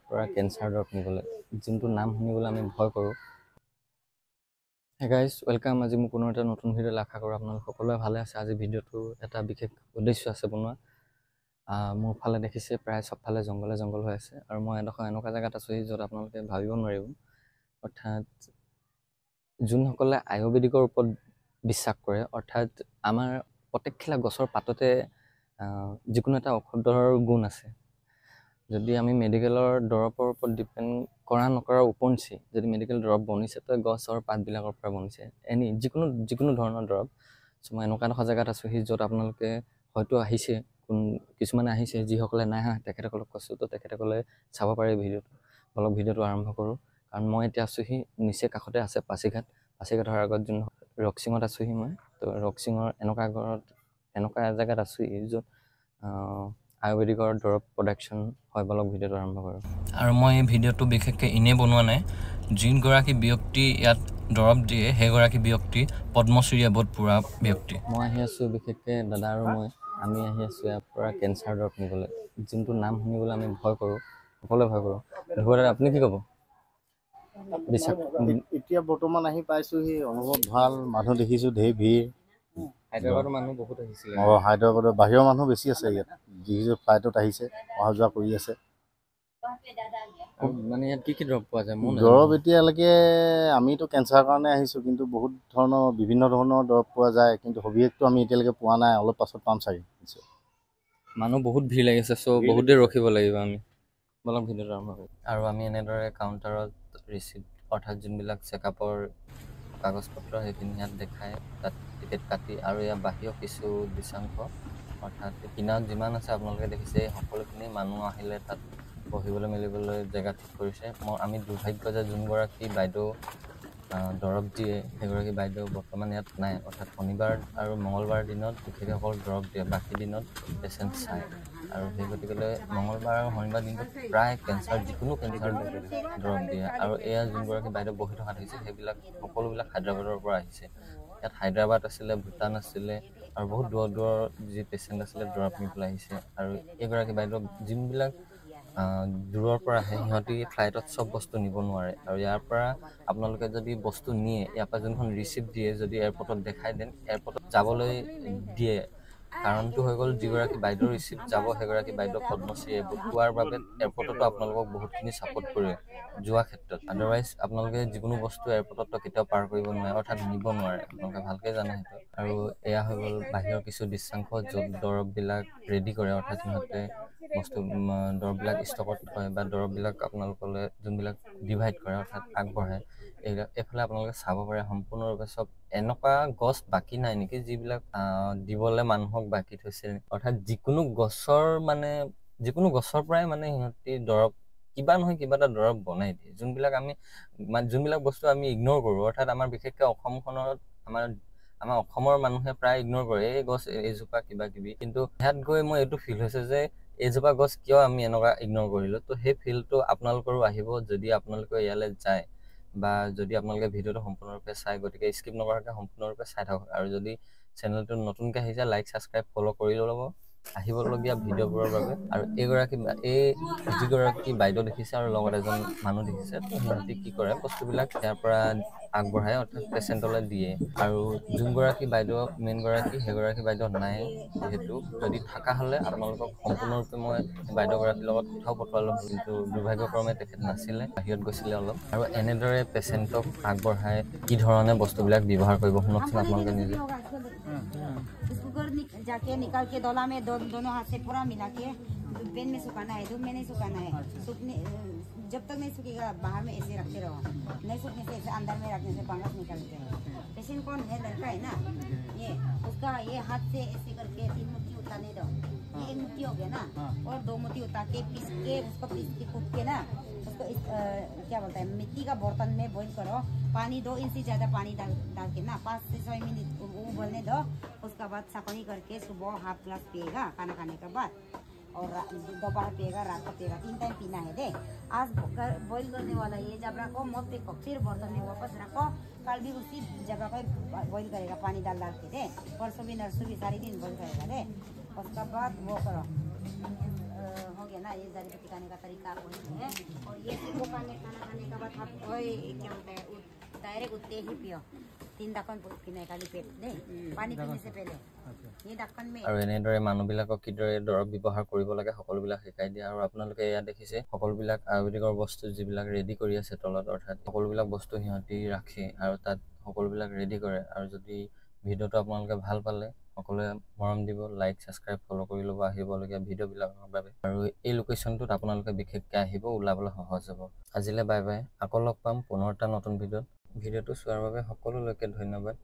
পৰা কেঞ্চাৰ দৰৱ নিবলৈ, যোনটো নাম শুনিবলৈ আমি ভয় কৰোঁ। Hey guys, welcome. আজি মোৰ কোনো এটা নতুন ভিডিঅ'লৈ আশা কৰোঁ আপোনালোক সকলোৱে ভালে আছে। আজি ভিডিঅ'টো এটা বিশেষ উদ্দেশ্য আছে বনোৱা। মোৰ ফালে দেখিছে প্ৰায় চবফালে জংঘল হৈ আছে, আৰু মই এডোখৰ এনেকুৱা জেগাত আছোঁহি য'ত আপোনালোকে ভাবিব নোৱাৰিব। অৰ্থাৎ যোনসকলে আয়ুৰ্বেদিকৰ ওপৰত বিশ্বাস কৰে, অৰ্থাৎ আমাৰ প্ৰত্যেকখিলা গছৰ পাততে যিকোনো এটা ঔষধৰ গুণ আছে। যদি আমি মেডিকেলৰ দৰৱৰ ওপৰত ডিপেণ্ড কৰা নকৰাৰ উপৰিঞ্চি যদি মেডিকেল দৰৱ বনিছে তো গছৰ পাতবিলাকৰ পৰা বনিছে, যিকোনো ধৰণৰ দৰৱ। চ' মই এনেকুৱা এডোখৰ জেগাত আছোঁহি য'ত আপোনালোকে হয়তো আহিছে, কিছুমানে আহিছে, যিসকলে নাই অহা তেখেতসকলক কৈছোঁ, তো তেখেতসকলে চাব পাৰে ভিডিঅ'টো। অলপ ভিডিঅ'টো আৰম্ভ কৰোঁ, কাৰণ মই এতিয়া আছোঁহি নিচেই কাষতে আছে পাছিঘাটৰ আগত যোন ৰক্সিঙত আছোঁহি মই। তো ৰক্সিঙৰ এনেকুৱা জেগাত আছোঁহি য'ত আয়ুৰ্বেদিকৰ দৰৱ প্ৰডাকশ্যন হয়। বলক ভিডিঅ'টো আৰম্ভ কৰোঁ। আৰু মই এই ভিডিঅ'টো বিশেষকৈ এনেই বনোৱা নাই। যিগৰাকী ব্যক্তি ইয়াত দৰৱ দিয়ে সেইগৰাকী ব্যক্তি পদ্মশ্ৰী এৱাৰ্ড পোৱা ব্যক্তি। মই আহি আছোঁ, বিশেষকৈ দাদা আৰু আমি আহি আছোঁ ইয়াৰ পৰা কেঞ্চাৰ দৰৱ নিবলৈ, যোনটো নাম শুনিবলৈ আমি ভয় কৰোঁ, সকলোৱে ভয় কৰোঁ। দাদা, আপুনি কি ক'ব? এতিয়া বৰ্তমান আহি পাইছোহি, অনুভৱ ভাল। মানুহ দেখিছোঁ ঢেৰ ভিৰ। হায়দৰাবাদৰ মানুহ বহুত আহিছিলে। হায়দৰাবাদৰ বাহিৰৰ মানুহ বেছি আছে ইয়াত, দেখিছোঁ ফ্লাইটত আহিছে, অহা যোৱা কৰি আছে। মানে ইয়াত কি দৰৱ পোৱা যায়? দৰৱ এতিয়ালৈকে আমিতো কেঞ্চাৰৰ কাৰণে আহিছোঁ, কিন্তু বিভিন্ন ধৰণৰ দৰৱ পোৱা যায়, কিন্তু সবিশেষটো আমি এতিয়ালৈকে পোৱা নাই। অলপ পাছত পাম চাগে। মানুহ বহুত ভিৰ লাগিছে, চ' বহুত দেৰি ৰখিব লাগিব আমি। বলক ভিডিঅ'টো আৰম্ভ কৰোঁ। আৰু আমি এনেদৰে কাউণ্টাৰত ৰিচিপ্ট, অৰ্থাৎ যোনবিলাক চেকআপৰ কাগজ পত্ৰ সেইখিনি ইয়াত দেখায়, তাত টিকেট কাটি, আৰু ইয়াৰ বাহিৰৰ কিছু দৃশ্যাংশ, অৰ্থাৎ কিনাৰত যিমান আছে আপোনালোকে দেখিছে, সকলোখিনি মানুহ আহিলে তাত বহিবলৈ মেলিবলৈ জেগা ঠিক কৰিছে। আমি দুৰ্ভাগ্য যে যোনগৰাকী বাইদেউ দৰৱ দিয়ে সেইগৰাকী বাইদেউ বৰ্তমান ইয়াত নাই। অৰ্থাৎ শনিবাৰ আৰু মঙলবাৰ দিনত তেখেতসকল দৰৱ দিয়ে, বাকী দিনত পেচেণ্ট চায়। আৰু সেই গতিকে মঙলবাৰ আৰু শনিবাৰ দিনটোত প্ৰায় যিকোনো কেঞ্চাৰ দৰৱ দিয়ে। আৰু এয়া যোনগৰাকী বাইদেউ বহি থকা দেখিছে, সেইবিলাক সকলোবিলাক হায়দৰাবাদৰ পৰা আহিছে। ইয়াত হায়দৰাবাদ আছিলে, ভূটান আছিলে, আৰু বহুত দূৰৰ যি পেচেণ্ট আছিলে দৰৱ নিবলৈ আহিছে। আৰু এইগৰাকী বাইদেউ যোনবিলাক দূৰৰ পৰা আহে, সিহঁতি ফ্লাইটত চব বস্তু নিব নোৱাৰে। আৰু ইয়াৰ পৰা আপোনালোকে যদি বস্তু নিয়ে, ইয়াৰ পৰা যোনখন ৰিচিপ্ট দিয়ে, যদি এয়াৰপৰ্টত দেখাই দেন এয়াৰপৰ্টত যাবলৈ দিয়ে। কাৰণটো হৈ গ'ল, যিগৰাকী বাইদেউৰ ৰিচিপ্ট যাব সেইগৰাকী বাইদেউ পদ্মশ্ৰী এৱাৰ্ড পোৱাৰ বাবে এয়াৰপৰ্টতো আপোনালোকক বহুতখিনি ছাপোৰ্ট কৰে যোৱা ক্ষেত্ৰত। আদাৰৱাইজ আপোনালোকে যিকোনো বস্তু এয়াৰপৰ্টত কেতিয়াও পাৰ কৰিব নোৱাৰে, অৰ্থাৎ নিব নোৱাৰে। আপোনালোকে ভালকৈ জানে সেইটো। আৰু এয়া হৈ গ'ল বাহিৰৰ কিছু দৃশ্যাংশ, য'ত দৰৱবিলাক ৰেডি কৰে, অৰ্থাৎ সিহঁতে দৰৱবিলাক ষ্টকত থয়, বা দৰৱবিলাক আপোনালোকলৈ যোনবিলাক ডিভাইড কৰে, অৰ্থাৎ আগবঢ়ায়। এইফালে আপোনালোকে চাব পাৰে সম্পূৰ্ণৰূপে চব এনেকুৱা গছ বাকী নাই নেকি যিবিলাক দিবলৈ মানুহক বাকী থৈছে। অৰ্থাৎ যিকোনো গছৰ পৰাই মানে সিহঁতি দৰৱ কিবা নহয় কিবা এটা দৰৱ বনাই দিয়ে, যোনবিলাক বস্তু আমি ইগন'ৰ কৰোঁ। অৰ্থাৎ আমাৰ বিশেষকৈ অসমখনত আমাৰ অসমৰ মানুহে প্ৰায় ইগন'ৰ কৰে, এই গছ এইজোপা কিবা কিবি। কিন্তু ইয়াত গৈ মই এইটো ফিল হৈছে যে এইজোপা গছ কিয় আমি এনেকুৱা ইগন'ৰ কৰিলোঁ। তো সেই ফিলটো আপোনালোকৰো আহিব যদি আপোনালোকে ইয়ালৈ যায়, বা যদি আপোনালোকে ভিডিঅ'টো সম্পূৰ্ণৰূপে চায়। গতিকে স্কিপ নকৰাকৈ সম্পূৰ্ণৰূপে চাই থাকক। আৰু যদি চেনেলটো নতুনকৈ আহিছে, লাইক ছাবস্ক্ৰাইব ফ'ল' কৰি ল'ব আহিবলগীয়া ভিডিঅ'বোৰৰ বাবে। আৰু যিগৰাকী বাইদেউ দেখিছে আৰু লগত এজন মানুহ দেখিছে, তো সিহঁতি কি কৰে, বস্তুবিলাক ইয়াৰ পৰা আগবঢ়ায়, অৰ্থাৎ পেচেণ্টলৈ দিয়ে। আৰু যোনগৰাকী বাইদেউ মেইনগৰাকী, সেইগৰাকী বাইদেউ নাই। যিহেতু যদি থকা হ'লে আপোনালোকক সম্পূৰ্ণৰূপে মই বাইদেউগৰাকীৰ লগত কথাও পতোৱালো, কিন্তু দুৰ্ভাগ্যক্ৰমে তেখেত নাছিলে, বাহিৰত গৈছিলে অলপ। আৰু এনেদৰে পেচেণ্টক আগবঢ়াই কি ধৰণে বস্তুবিলাক ব্যৱহাৰ কৰিব শুনকচোন আপোনালোকে নিজে। जाके निकाल के डोला में दोनों हाथ से पूरा मिला के पेन में सुखाना है, धूप में नहीं सुखाना है। सूखने जब तक नहीं सूखेगा बाहर में ऐसे रखते रहो, नहीं सूखने से ऐसे अंदर में रखने से फंगस निकलते हैं। पेशेंट कौन है? लड़का है ना, ये उसका ये हाथ से ऐसे करके 3 मुट्ठी उतारने दो। ये 1 मुट्ठी हो गया ना, और 2 मुट्ठी उतार के पीस के कूट के ना उसको क्या बोलता है, मिट्टी का बर्तन में बॉईल करो। पानी 2 इंच से ज़्यादा पानी डाल के ना 5 से 6 मिनट उबलने दो। उसका बाद सफाई करके सुबह हाफ ग्लास पिएगा खाना खाने के बाद, और दोपहर पिएगा, रात को पिएगा। 3 टाइम पीना है। दे आज बॉईल करने वाला ये जबरा को मत फेंको, फिर बर्तन में वापस रखो। कल भी उसी जबरा को बॉईल करेगा पानी डाल के। दे परसों भी नरसों भी सारी दिन बॉईल करेगा। दे उसका बाद वो करो, हो गया। गया ना, ये जड़ी बूटी खाने का तरीका वही है। और ये सुबह खाना खाने के बाद आप क्या होता है, डायरेक्ट उठते ही पियो। 3 ढक्कन पीने का पेट दे, पानी पीने से पहले ये ढक्कन में। আৰু এনেদৰে মানুহবিলাকক কিদৰে দৰৱ ব্যৱহাৰ কৰিব লাগে সকলোবিলাক শিকাই দিয়ে। আৰু আপোনালোকে এয়া দেখিছে সকলোবিলাক আয়ুৰ্বেদিকৰ বস্তু যিবিলাক ৰেডি কৰি আছে তলত, অৰ্থাৎ সকলোবিলাক বস্তু সিহঁতি ৰাখে আৰু তাত সকলোবিলাক ৰেডি কৰে। আৰু যদি ভিডিঅ'টো আপোনালোকে ভাল পালে সকলোৱে মৰম দিব, লাইক ছাবস্ক্ৰাইব ফ'ল' কৰি ল'ব আহিবলগীয়া ভিডিঅ'বিলাকৰ বাবে। আৰু এই লোকেশ্যনটোত আপোনালোকে বিশেষকৈ আহিব, ওলাবলৈ সহজ হ'ব। আজিলৈ বাই বাই, আকৌ লগ পাম পুনৰ এটা নতুন ভিডিঅ'টো চোৱাৰ বাবে সকলোলৈকে ধন্যবাদ।